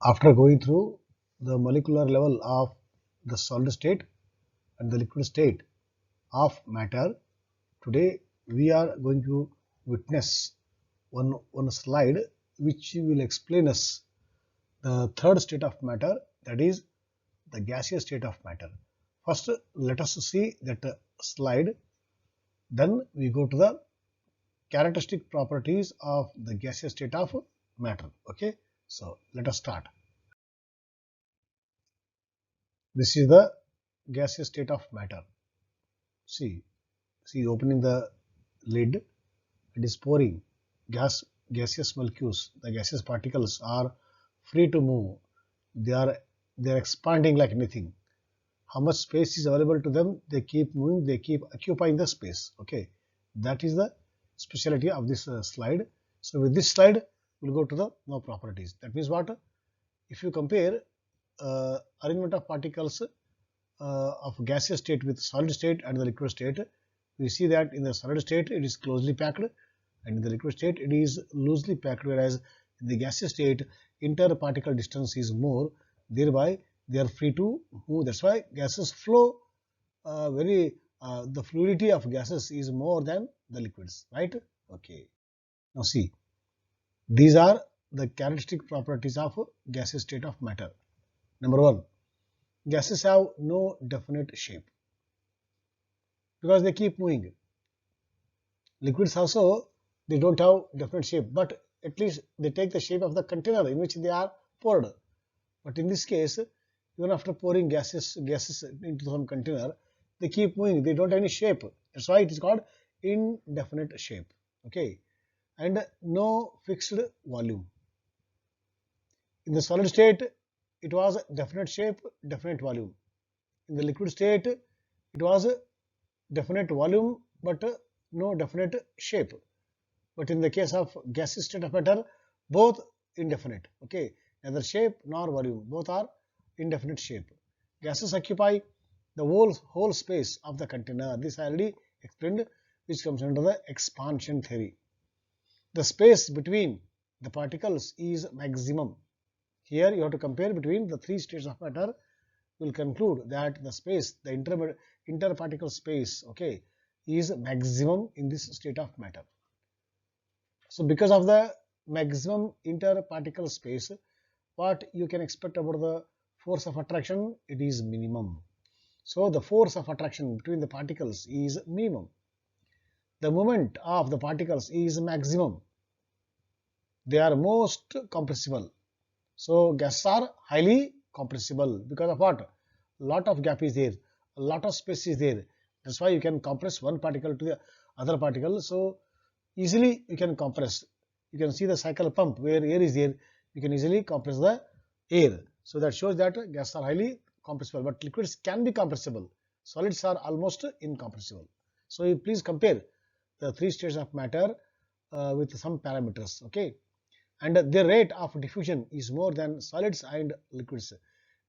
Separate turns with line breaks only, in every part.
After going through the molecular level of the solid state and the liquid state of matter, today we are going to witness one slide which will explain us the third state of matter, that is the gaseous state of matter. First, let us see that slide, then we go to the characteristic properties of the gaseous state of matter. Okay, so let us start. This is the gaseous state of matter. See, opening the lid, it is pouring gaseous molecules. The gaseous particles are free to move. They are expanding like anything. How much space is available to them? They keep moving. They keep occupying the space. Okay, that is the speciality of this slide. So with this slide, we'll go to the now properties. That means what? If you compare arrangement of particles of gaseous state with solid state and the liquid state, we see that in the solid state it is closely packed and in the liquid state it is loosely packed, whereas in the gaseous state interparticle distance is more, thereby they are free to move. That's why gases flow the fluidity of gases is more than the liquids, right? Okay, now see, these are the characteristic properties of gaseous state of matter. Number one, gases have no definite shape because they keep moving. Liquids also, they don't have definite shape, but at least they take the shape of the container in which they are poured. But in this case, even after pouring gases into some container, they keep moving. They don't have any shape. That's why it is called indefinite shape. Okay, and no fixed volume. In the solid state, it was definite shape, definite volume. In the liquid state, it was definite volume but no definite shape. But in the case of gaseous state of matter, both indefinite. Okay, neither shape nor volume, both are indefinite shape. Gases occupy the whole space of the container. This I already explained, which comes under the expansion theory. The space between the particles is maximum. Here you have to compare between the three states of matter. We will conclude that the space, the interparticle space, okay, is maximum in this state of matter. So because of the maximum interparticle space, what you can expect about the force of attraction? It is minimum. So the force of attraction between the particles is minimum. The moment of the particles is maximum. They are most compressible. So gases are highly compressible because of what? Lot of gap is there, a lot of space is there. That's why you can compress one particle to the other particle. So easily you can compress. You can see the cycle pump where air is there. You can easily compress the air. So that shows that gases are highly compressible, but liquids can be compressible. Solids are almost incompressible. So you please compare the three states of matter with some parameters. Okay, and their rate of diffusion is more than solids and liquids.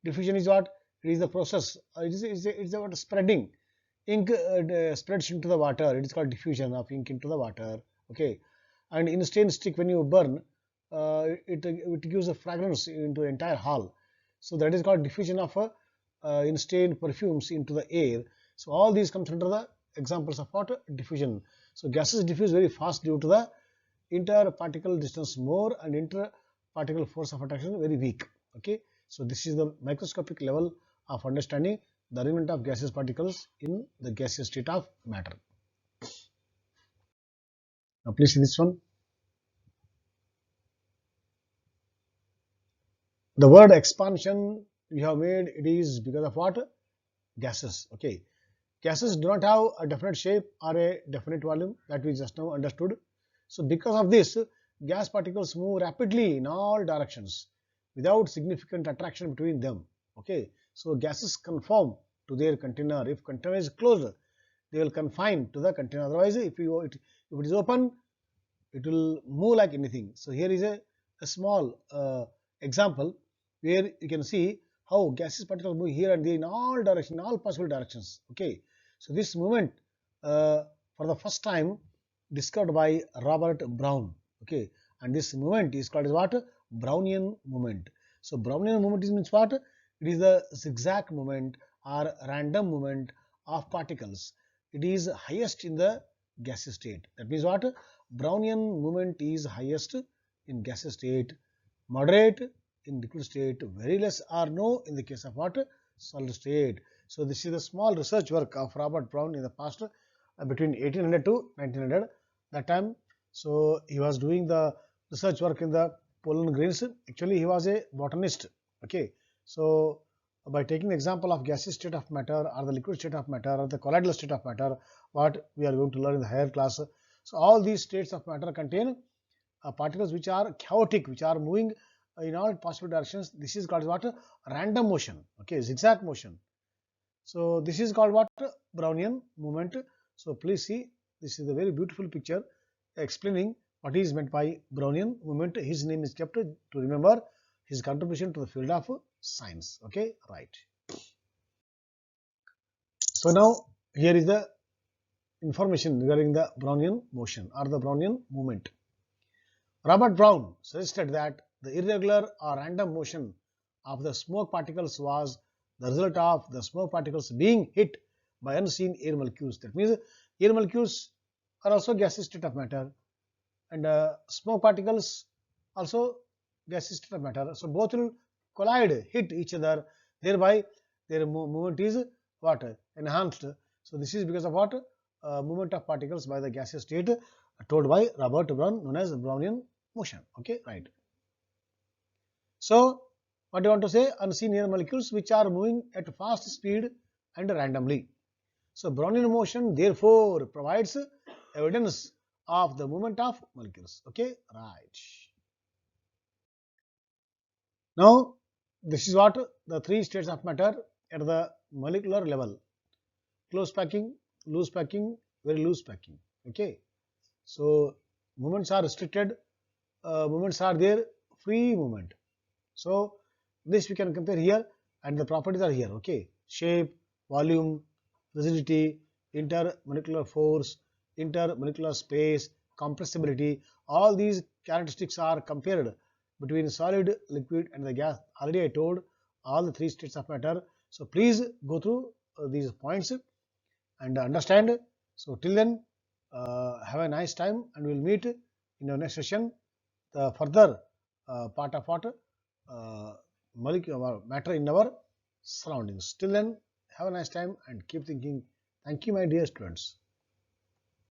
Diffusion is what? It is the process. It's about spreading. Ink spreads into the water. It is called diffusion of ink into the water. Okay, and in stain stick, when you burn, it gives a fragrance into the entire hall. So that is called diffusion of in stain perfumes into the air. So all these comes under the examples of what? Diffusion. So gases diffuse very fast due to the interparticle distance more and interparticle force of attraction very weak. Okay, so this is the microscopic level of understanding the arrangement of gaseous particles in the gaseous state of matter. Now please see this one. The word expansion we have made, it is because of what? Gases. Okay, gases do not have a definite shape or a definite volume, that we just now understood. So because of this, gas particles move rapidly in all directions without significant attraction between them. Okay, so gases conform to their container. If container is closed, they will confine to the container. Otherwise, if it is open, it will move like anything. So here is a small example where you can see how gaseous particles move here and there in all directions, all possible directions. Okay, so this movement for the first time discovered by Robert Brown. Okay, and this movement is called as what? Brownian movement. So Brownian movement means what? It is the zigzag movement or random movement of particles. It is highest in the gaseous state. That means what? Brownian movement is highest in gaseous state, moderate in liquid state, very less or no in the case of what? Solid state. So this is the small research work of Robert Brown in the past between 1800 to 1900 that time. So he was doing the research work in the pollen grains. Actually he was a botanist. Okay, so by taking the example of gaseous state of matter or the liquid state of matter or the colloidal state of matter, what we are going to learn in the higher class. So all these states of matter contain particles which are chaotic, which are moving in all possible directions. This is called what? Random motion. Okay, zigzag motion. So this is called what? Brownian movement. So please see, this is a very beautiful picture explaining what is meant by Brownian movement. His name is kept to remember his contribution to the field of science. Okay, right. So now here is the information regarding the Brownian motion or the Brownian movement. Robert Brown suggested that the irregular or random motion of the smoke particles was the result of the smoke particles being hit by unseen air molecules. That means air molecules are also gaseous state of matter, and smoke particles also gaseous state of matter. So both will collide, hit each other, thereby their movement is what? Enhanced. So this is because of what? Movement of particles by the gaseous state told by Robert Brown, known as Brownian motion. Okay, right. So what do you want to say? Unseen air molecules which are moving at fast speed and randomly. So Brownian motion therefore provides evidence of the movement of molecules. Okay, right. Now this is what the three states of matter at the molecular level: close packing, loose packing, very loose packing. Okay, so movements are restricted, movements are there, free movement. So this we can compare here, and the properties are here. Okay, shape, volume, rigidity, intermolecular force, intermolecular space, compressibility. All these characteristics are compared between solid, liquid, and the gas. Already I told all the three states of matter. So please go through these points and understand. So till then, have a nice time, and we'll meet in the next session the further part of what molecular matter in our surroundings. Till then, have a nice time and keep thinking. Thank you, my dear students.